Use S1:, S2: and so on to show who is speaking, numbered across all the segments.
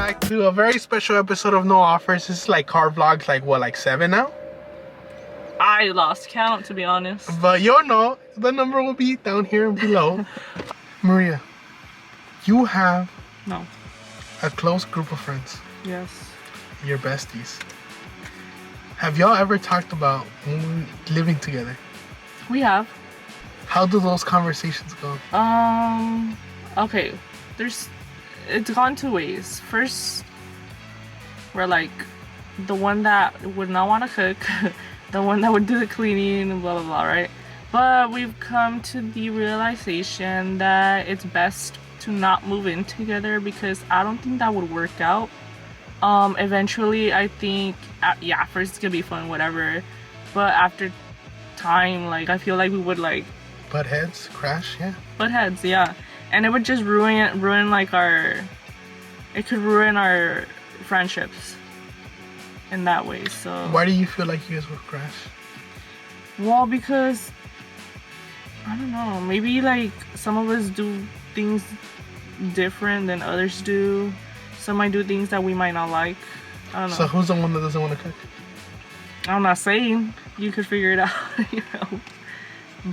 S1: back to a very special episode of No Offers. This is like car vlogs, like what, like 7 now?
S2: I lost count, to be honest.
S1: But you know, the number will be down here below. Maria, you have a close group of friends.
S2: Yes.
S1: Your besties. Have y'all ever talked about living together?
S2: We have.
S1: How do those conversations go?
S2: Okay. It's gone two ways. First, we're like the one that would not want to cook, the one that would do the cleaning, and blah blah blah, right? But we've come to the realization that it's best to not move in together because I don't think that would work out. Eventually, I think, yeah, first it's gonna be fun, whatever. But after time, like, I feel like we would like
S1: butt heads, crash, yeah.
S2: Butt heads, yeah. And it would just ruin like it could ruin our friendships in that way. So
S1: why do you feel like you guys would crash?
S2: Well, because I don't know, maybe like some of us do things different than others do. Some might do things that we might not like. I don't know.
S1: So who's the one that doesn't want to cook?
S2: I'm not saying. You could figure it out, you know.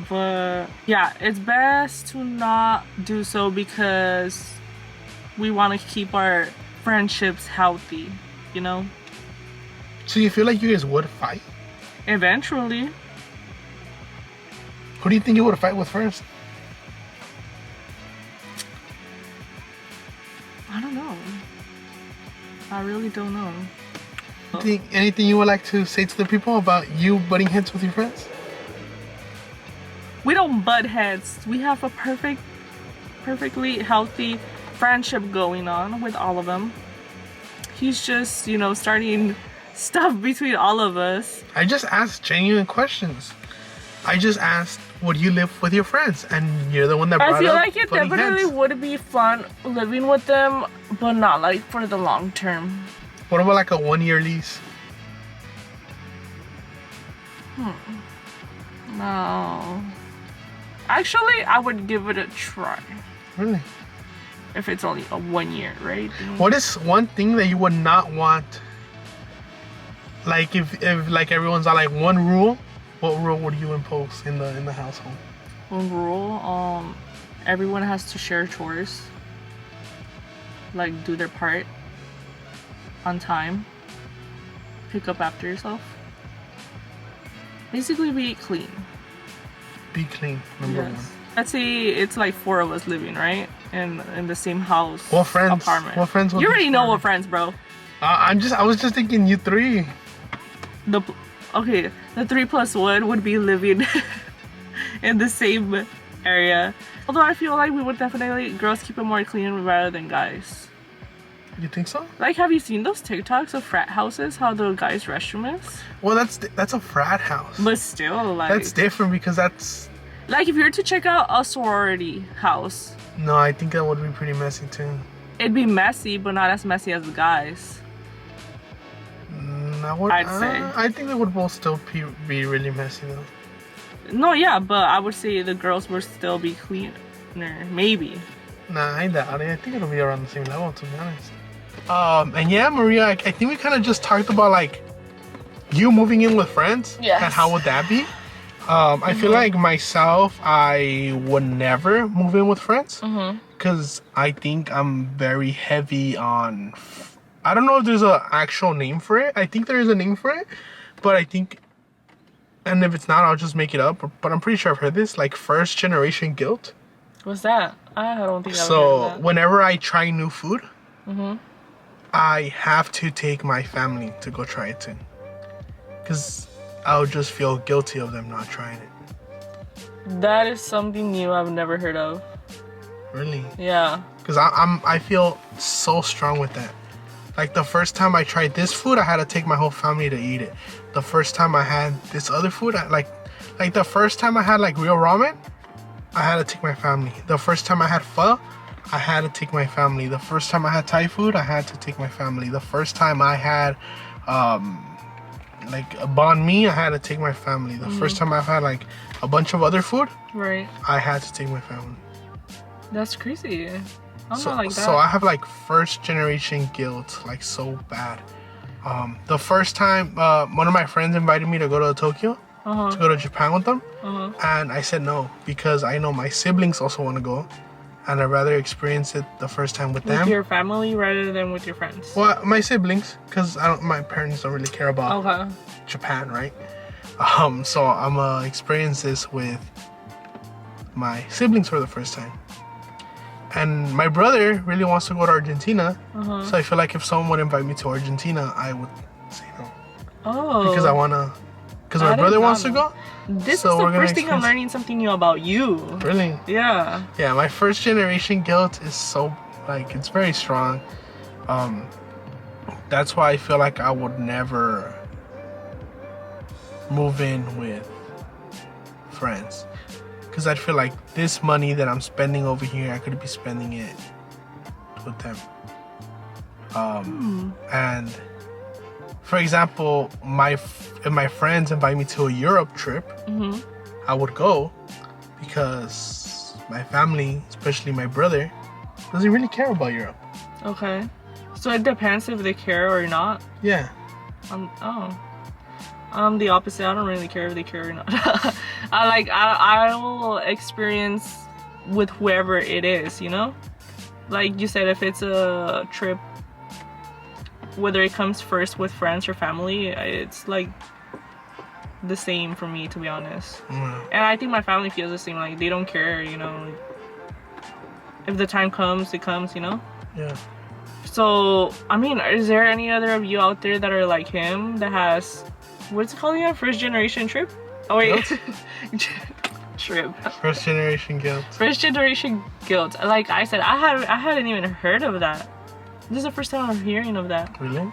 S2: But yeah, it's best to not do so because we want to keep our friendships healthy, you know.
S1: So you feel like you guys would fight?
S2: Eventually.
S1: Who do you think you would fight with first?
S2: I don't know. I really don't know.
S1: Anything you would like to say to the people about you butting heads with your friends?
S2: We don't butt heads. We have a perfectly healthy friendship going on with all of them. He's just, you know, starting stuff between all of us.
S1: I just asked genuine questions. I just asked, would you live with your friends? And you're the one that brought up
S2: I feel like it
S1: butting
S2: definitely
S1: heads.
S2: would be fun living with them, but not like for the long term.
S1: What about like a 1-year lease?
S2: No. Actually, I would give it a try.
S1: Really?
S2: If it's only a 1 year, right?
S1: What is one thing that you would not want? Like if like everyone's on like one rule, what rule would you impose in the household?
S2: One rule, everyone has to share chores. Like do their part on time. Pick up after yourself. Basically be clean.
S1: Be clean, number one.
S2: Let's say it's like 4 of us living, right? In the same house.
S1: What friends?
S2: Apartment.
S1: What friends?
S2: You already know what friends, bro.
S1: I was just thinking you 3.
S2: The 3+1 would be living in the same area. Although I feel like we would definitely, girls keep it more clean rather than guys.
S1: You think so?
S2: Like, have you seen those TikToks of frat houses? How the guys' restroom is?
S1: Well, that's a frat house.
S2: But still, like,
S1: that's different because that's.
S2: Like, if you were to check out a sorority house.
S1: No, I think that would be pretty messy too.
S2: It'd be messy, but not as messy as the guys. I'd say.
S1: I think they would both still be really messy though.
S2: No, yeah, but I would say the girls would still be cleaner. Maybe.
S1: Nah, I doubt it. I think it'll be around the same level, to be honest. And yeah, Maria, I think we kind of just talked about like you moving in with friends.
S2: Yes.
S1: And how would that be? I feel like myself, I would never move in with friends. Because I think I'm very heavy on... I don't know if there's an actual name for it. I think there is a name for it. But I think... And if it's not, I'll just make it up. But I'm pretty sure I've heard this. Like first generation guilt.
S2: What's that? I don't think I've heard
S1: So
S2: of that.
S1: whenever I try new food... I have to take my family to go try it too. Because I'll just feel guilty of them not trying it.
S2: That is something new I've never heard of.
S1: Really?
S2: Yeah.
S1: Because I feel so strong with that. Like the first time I tried this food, I had to take my whole family to eat it. The first time I had this other food, like the first time I had like real ramen, I had to take my family. The first time I had pho, I had to take my family. The first time I had Thai food, I had to take my family. The first time I had like a banh mi, I had to take my family. The first time I've had like a bunch of other food,
S2: Right.
S1: I had to take my family.
S2: That's crazy. I'm not like that.
S1: So I have like first generation guilt, like so bad. The first time one of my friends invited me to go to Tokyo, to go to Japan with them, and I said no because I know my siblings also want to go, and I'd rather experience it the first time with them.
S2: With your family rather than with your friends.
S1: Well, my siblings, because my parents don't really care about Japan, right? So I'm gonna experience this with my siblings for the first time. And my brother really wants to go to Argentina, so I feel like if someone would invite me to Argentina, I would say no.
S2: Oh.
S1: Because because my brother wants to go.
S2: This is the first thing I'm learning something new about you.
S1: Really?
S2: Yeah.
S1: Yeah, my first generation guilt is so, like, it's very strong. That's why I feel like I would never move in with friends. Because I feel like this money that I'm spending over here, I could be spending it with them. And for example, if my friends invite me to a Europe trip, I would go because my family, especially my brother, doesn't really care about Europe.
S2: Okay. So it depends if they care or not.
S1: Yeah.
S2: I'm the opposite. I don't really care if they care or not. I will experience with whoever it is, you know? Like you said, if it's a trip, whether it comes first with friends or family, it's like the same for me, to be honest. And I think my family feels the same. Like, they don't care, you know? If the time comes, it comes, you know?
S1: Yeah.
S2: So, I mean, is there any other of you out there that are like him that has... What's it called again? First generation trip? Oh wait. Trip.
S1: First generation guilt.
S2: First generation guilt. Like I said, I hadn't even heard of that. This is the first time I'm hearing of that.
S1: Really?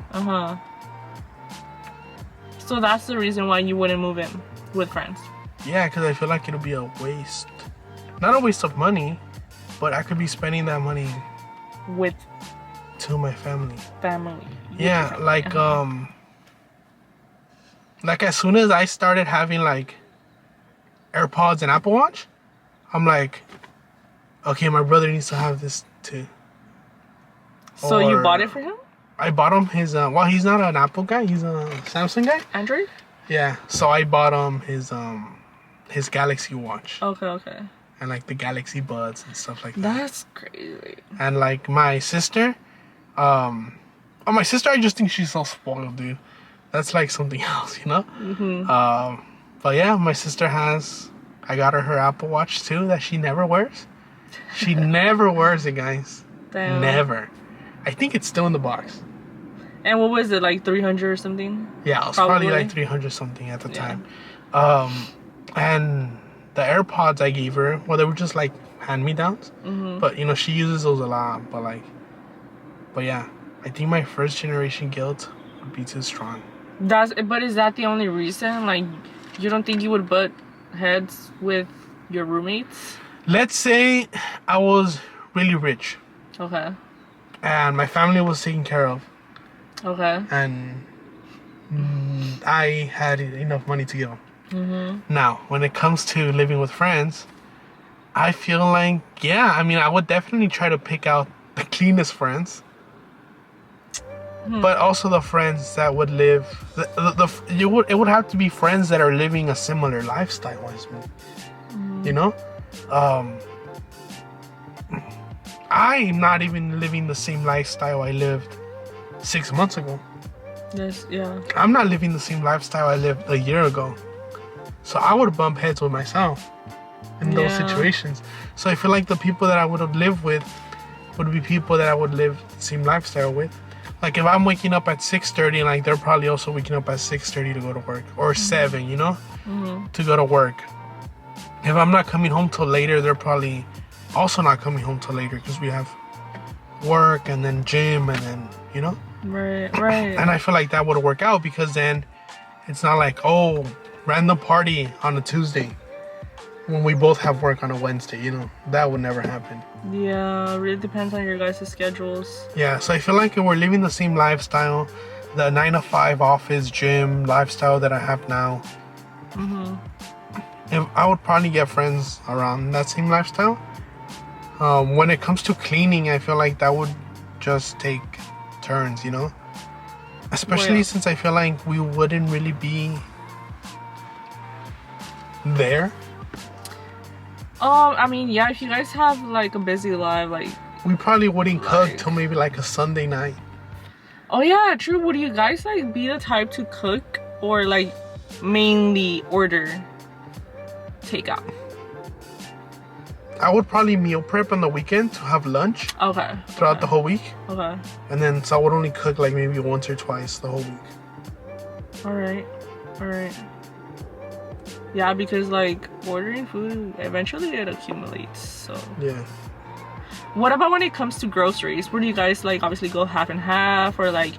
S2: So that's the reason why you wouldn't move in with friends.
S1: Yeah, because I feel like it'll be a waste. Not a waste of money, but I could be spending that money
S2: with
S1: to my family.
S2: Yeah,
S1: like as soon as I started having like AirPods and Apple Watch, I'm like, okay, my brother needs to have this too.
S2: So you bought it for him?
S1: I bought him his, well, he's not an Apple guy, he's a Samsung guy.
S2: Android?
S1: Yeah, so I bought him his Galaxy Watch.
S2: Okay.
S1: And like the Galaxy Buds and stuff like that.
S2: That's crazy.
S1: And like my sister, my sister, I just think she's so spoiled, dude. That's like something else, you know? But yeah, my sister I got her Apple Watch too that she never wears. She never wears it, guys.
S2: Damn.
S1: Never. I think it's still in the box.
S2: And what was it, like 300 or something?
S1: Yeah, it was probably like 300 something at the time. And the AirPods I gave her, well, they were just like hand-me-downs. But, you know, she uses those a lot. But yeah, I think my first generation guilt would be too strong.
S2: But is that the only reason? Like, you don't think you would butt heads with your roommates?
S1: Let's say I was really rich.
S2: Okay.
S1: And my family was taken care of.
S2: Okay.
S1: And I had enough money to go. Now, when it comes to living with friends, I feel like, yeah, I mean, I would definitely try to pick out the cleanest friends. But also the friends that would live, it would have to be friends that are living a similar lifestyle as me. You know? I'm not even living the same lifestyle I lived 6 months ago.
S2: Yes, yeah.
S1: I'm not living the same lifestyle I lived a year ago. So I would bump heads with myself in those situations. So I feel like the people that I would have lived with would be people that I would live the same lifestyle with. Like if I'm waking up at 6:30 and like they're probably also waking up at 6:30 to go to work. Or 7, you know? To go to work. If I'm not coming home till later, they're probably also not coming home till later because we have work and then gym and then, you know?
S2: Right.
S1: And I feel like that would work out because then it's not like, oh, random party on a Tuesday when we both have work on a Wednesday, you know? That would never happen.
S2: Yeah, it really depends on your guys' schedules.
S1: Yeah, so I feel like if we're living the same lifestyle, the 9-to-5 office, gym lifestyle that I have now, if I would probably get friends around that same lifestyle. When it comes to cleaning, I feel like that would just take turns, you know? Especially
S2: Yeah.
S1: since I feel like we wouldn't really be there.
S2: I mean, yeah, if you guys have like a busy life, like,
S1: We probably wouldn't cook
S2: Like-
S1: till maybe like a Sunday night.
S2: oh yeah, true. Would you guys like be the type to cook or like mainly order takeout?
S1: I would probably meal prep on the weekend to have lunch
S2: Okay.
S1: throughout the whole week.
S2: Okay.
S1: And then, so I would only cook like maybe once or twice the whole week.
S2: All right. All right. Yeah, because like ordering food, eventually it accumulates. So,
S1: Yeah.
S2: what about when it comes to groceries? Where do you guys like obviously go half and half, or like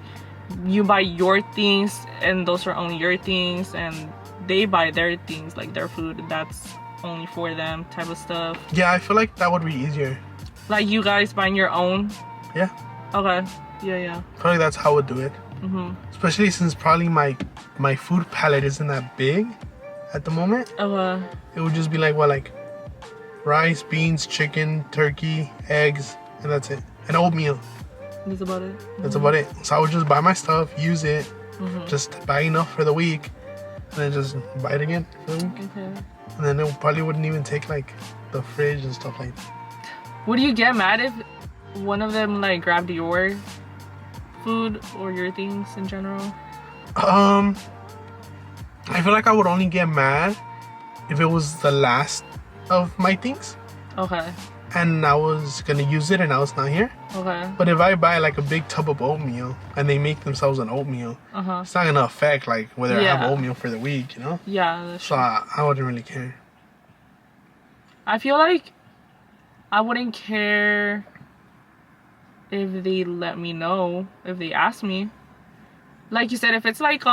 S2: you buy your things and those are only your things, and they buy their things like their food that's only for them type of stuff?
S1: Yeah, I feel like that would be easier.
S2: Like you guys buying your own?
S1: Yeah.
S2: Okay. Yeah.
S1: I feel like that's how I would do it.
S2: Mhm.
S1: Especially since probably my food palette isn't that big at the moment.
S2: Okay.
S1: It would just be like, what, like rice, beans, chicken, turkey, eggs, and that's it. And oatmeal.
S2: That's about it.
S1: That's about it. So I would just buy my stuff, use it,
S2: Mhm.
S1: just buy enough for the week, and then just buy it again for the week.
S2: Okay.
S1: And then it probably wouldn't even take like the fridge and stuff like that.
S2: Would you get mad if one of them like grabbed your food or your things in general?
S1: I feel like I would only get mad if it was the last of my things
S2: Okay.
S1: and I was gonna use it and I was not here.
S2: Okay.
S1: But if I buy like a big tub of oatmeal and they make themselves an oatmeal,
S2: Uh-huh.
S1: it's not gonna affect like whether I
S2: Yeah.
S1: have oatmeal for the week, you know?
S2: Yeah, that's
S1: So
S2: true.
S1: I wouldn't really care.
S2: I feel like I wouldn't care if they let me know, if they ask me. Like you said, if it's like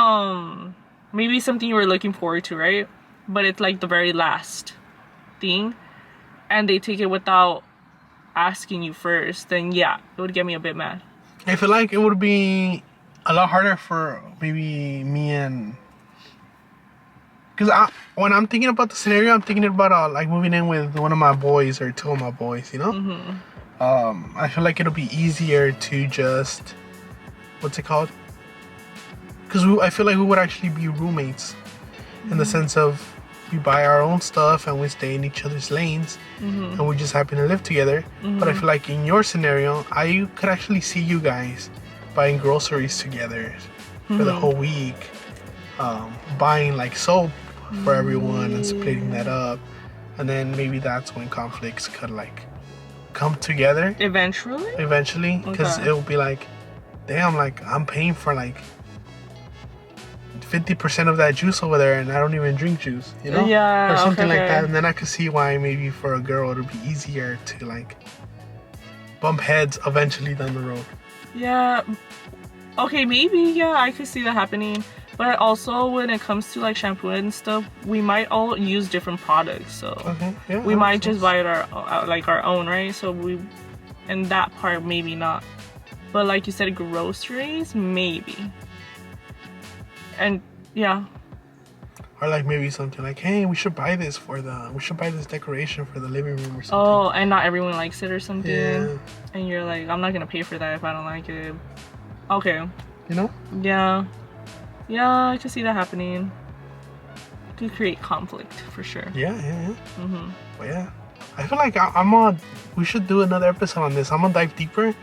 S2: maybe something you were looking forward to, right? But it's like the very last thing and they take it without asking you first, then yeah, it would get me a bit mad.
S1: I feel like it would be a lot harder for maybe me and... Because when I'm thinking about the scenario, I'm thinking about like moving in with one of my boys or two of my boys, you know?
S2: Mm-hmm.
S1: I feel like it'll be easier to just... What's it called? Because I feel like we would actually be roommates in the sense of we buy our own stuff and we stay in each other's lanes and we just happen to live together. But I feel like in your scenario, I could actually see you guys buying groceries together for the whole week, buying like soap for everyone and splitting that up, and then maybe that's when conflicts could like come together eventually, because
S2: Okay.
S1: it'll be like, damn, like I'm paying for like 50% of that juice over there and I don't even drink juice, you know?
S2: Yeah,
S1: Or something
S2: okay,
S1: like that.
S2: okay.
S1: And then I could see why maybe for a girl it'll be easier to like bump heads eventually down the road.
S2: Yeah. Okay, maybe, yeah, I could see that happening. But also, when it comes to like shampoo and stuff, we might all use different products. So
S1: Okay, yeah.
S2: we
S1: that
S2: might
S1: makes
S2: just
S1: sense.
S2: buy it our own, right? So in that part, maybe not. But like you said, groceries, maybe. And yeah.
S1: Or like maybe something like, hey, we should buy this decoration for the living room or something.
S2: Oh, and not everyone likes it or something.
S1: Yeah.
S2: And you're like, I'm not gonna pay for that if I don't like it. Okay.
S1: You know?
S2: Yeah. Yeah, I can see that happening. Could create conflict for sure.
S1: Yeah.
S2: Mm-hmm.
S1: But yeah. I feel like we should do another episode on this. I'm gonna dive deeper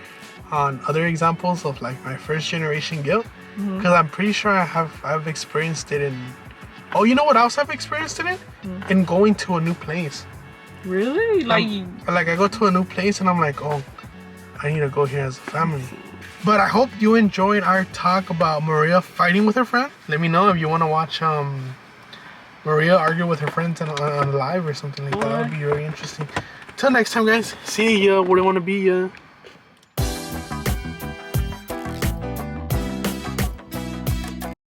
S1: on other examples of like my first generation guilt. Because I'm pretty sure I've experienced it in... Oh, you know what else I've experienced in it? In going to a new place.
S2: Really? Like,
S1: Like I go to a new place and I'm like, oh, I need to go here as a family. But I hope you enjoyed our talk about Maria fighting with her friend. Let me know if you want to watch Maria argue with her friends on live or something like that. That would be very interesting. Till next time, guys. See ya. Where do you want to be?